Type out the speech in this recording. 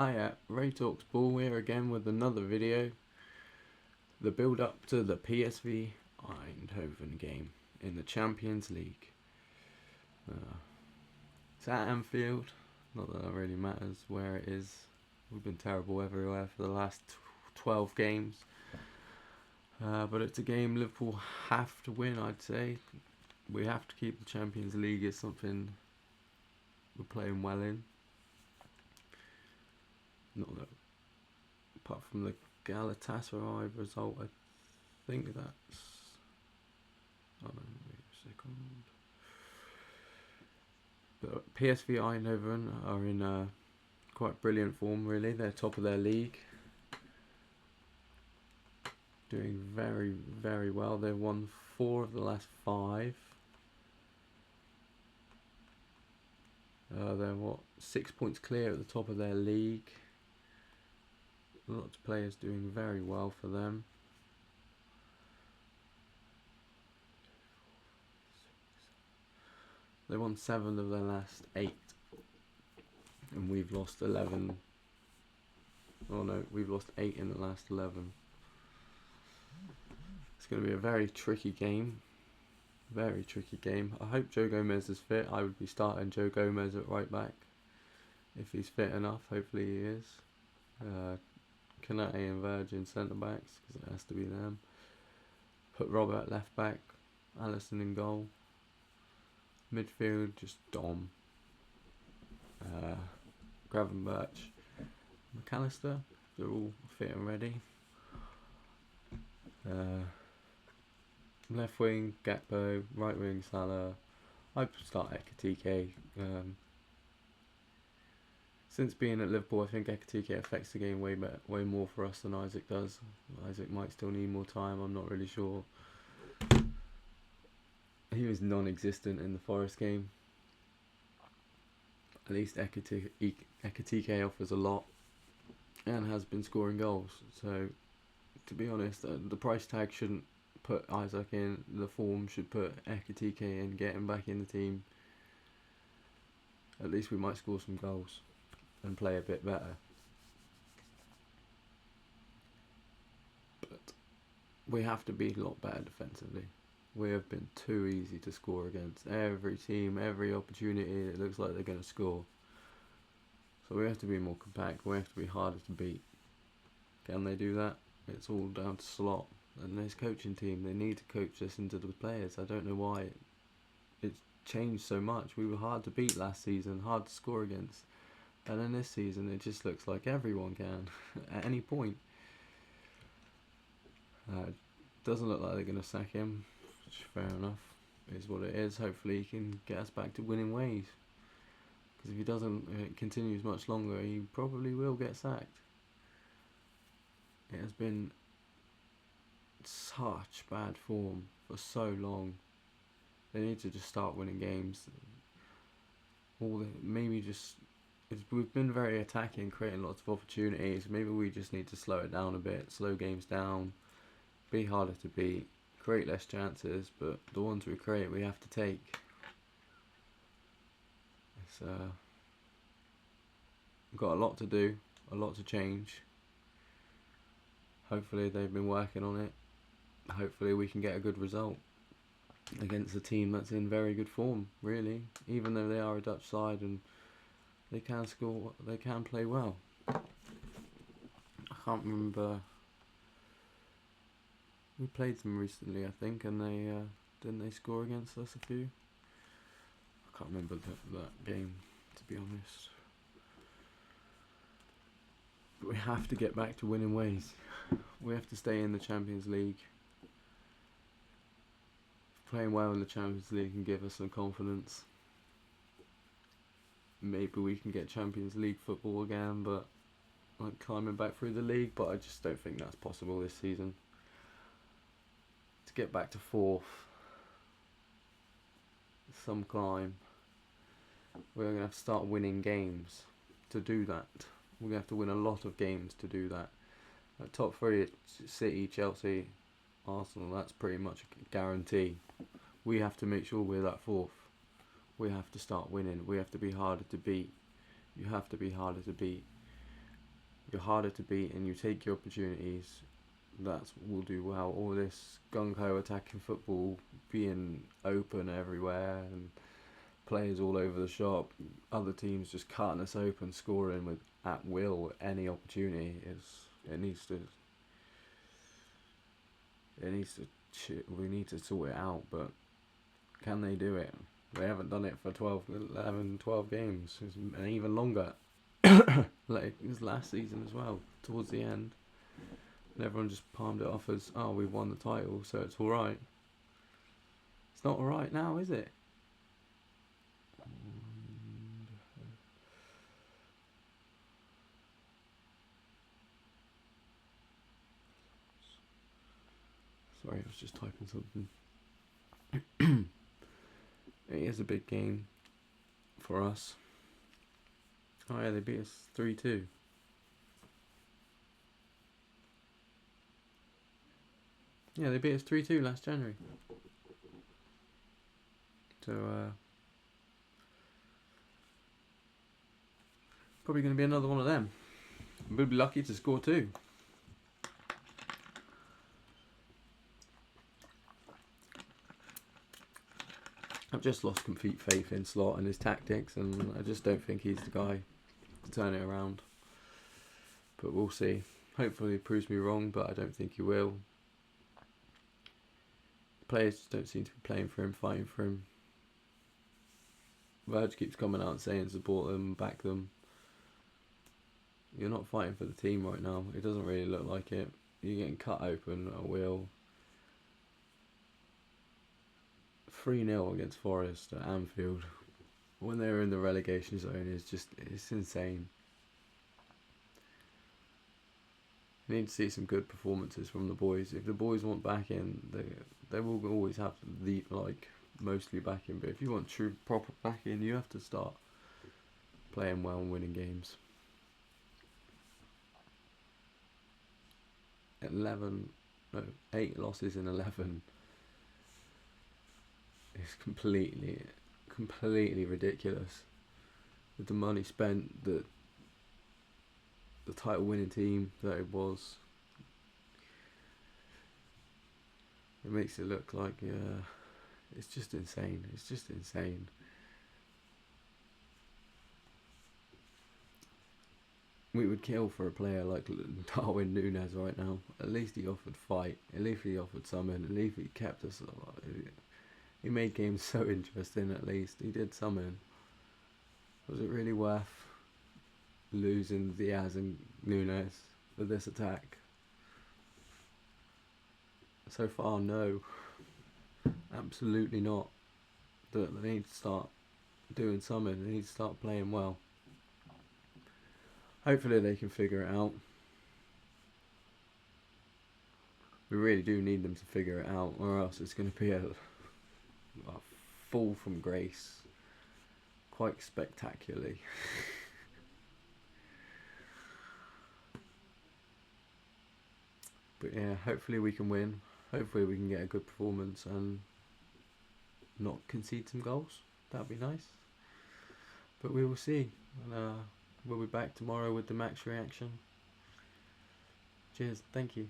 Hi, Ray Talks Ball here again with another video. The build up to the PSV Eindhoven game in the Champions League. It's at Anfield, not that it really matters where it is. We've been terrible everywhere for the last 12 games. But it's a game Liverpool have to win, I'd say. We have to keep the Champions League. It's something we're playing well in. Not that, apart from the Galatasaray result, I think that's. Wait a second. But PSV Eindhoven are in quite brilliant form, really. They're top of their league, doing very, very well. They've won 4 of the last 5. They're 6 points clear at the top of their league. Lots of players doing very well for them. They won 7 of their last 8, and we've lost 11. Oh no, we've lost 8 in the last 11. It's going to be a very tricky game. Very tricky game. I hope Joe Gomez is fit. I would be starting Joe Gomez at right back if he's fit enough. Hopefully he is. Kanate and Virgin centre backs, because it has to be them. Put Robert at left back, Allison in goal. Midfield, just Dom, Gravenberch, McAllister. They're all fit and ready. Left wing, Gakpo. Right wing, Salah. I'd start Ekitike. Since being at Liverpool, I think Ekitike affects the game way more for us than Isaac does. Isaac might still need more time, I'm not really sure. He was non-existent in the Forest game. At least Ekitike offers a lot and has been scoring goals. So, to be honest, the price tag shouldn't put Isaac in. The form should put Ekitike in, get him back in the team. At least we might score some goals and play a bit better. But we have to be a lot better defensively. We have been too easy to score against. Every team, every opportunity, it looks like they're going to score. So we have to be more compact. We have to be harder to beat. Can they do that? It's all down to Slot and his coaching team. They need to coach this into the players. I don't know why it's changed so much. We were hard to beat last season, hard to score against. And then this season, it just looks like everyone can at any point. Doesn't look like they're going to sack him, which fair enough, is what it is. Hopefully he can get us back to winning ways. Because if he doesn't, it continues much longer, he probably will get sacked. It has been such bad form for so long. They need to just start winning games. We've been very attacking, creating lots of opportunities. Maybe we just need to slow it down a bit, slow games down, be harder to beat, create less chances, but the ones we create we have to take. We've got a lot to do, a lot to change. Hopefully they've been working on it. Hopefully we can get a good result against a team that's in very good form, really. Even though they are a Dutch side and they can score, they can play well. I can't remember. We played them recently, I think, and they didn't they score against us a few? I can't remember that game, to be honest. But we have to get back to winning ways. We have to stay in the Champions League. Playing well in the Champions League can give us some confidence. Maybe we can get Champions League football again, but like climbing back through the league, but I just don't think that's possible this season. To get back to 4th, some climb, we're going to have to start winning games to do that. We're going to have to win a lot of games to do that. Top 3, City, Chelsea, Arsenal, that's pretty much a guarantee. We have to make sure we're that 4th. We have to start winning. We have to be harder to beat. You have to be harder to beat. you're harder to beat and you take your opportunities, that's what we'll do well. All this gung-ho attacking football, being open everywhere and players all over the shop, other teams just cutting us open, scoring with at will any opportunity, it needs to we need to sort it out. But can they do it? They haven't done it for 12 games, and even longer. Like it was last season as well, towards the end. And everyone just palmed it off as, oh, we've won the title, so it's alright. It's not alright now, is it? Sorry, I was just typing something. It is a big game for us. Oh yeah, they beat us 3-2. Yeah, they beat us 3-2 last January. So, probably going to be another one of them. We'll be lucky to score 2. I've just lost complete faith in Slot and his tactics, and I just don't think he's the guy to turn it around. But we'll see. Hopefully he proves me wrong, but I don't think he will. The players just don't seem to be playing for him, fighting for him. Verge keeps coming out and saying support them, back them. You're not fighting for the team right now. It doesn't really look like it. You're getting cut open at will. 3-0 against Forest at Anfield when they were in the relegation zone it's insane. You need to see some good performances from the boys. If the boys want back in, they will always have the mostly back in. But if you want true proper back in, you have to start playing well and winning games. 8 losses in 11. It's completely ridiculous. With the money spent, the title winning team that it was, it makes it look like it's just insane. It's just insane. We would kill for a player like Darwin Núñez right now. At least he offered fight. At least he offered something. At least he kept us alive. He made games so interesting. At least he did something. Was it really worth losing Diaz and Núñez for this attack? So far, no. Absolutely not. They need to start doing something. They need to start playing well. Hopefully they can figure it out. We really do need them to figure it out, or else it's going to be a fall from grace quite spectacularly. But yeah, hopefully we can win. Hopefully we can get a good performance and not concede some goals. That'd be nice. But we will see. And, we'll be back tomorrow with the max reaction. Cheers. Thank you.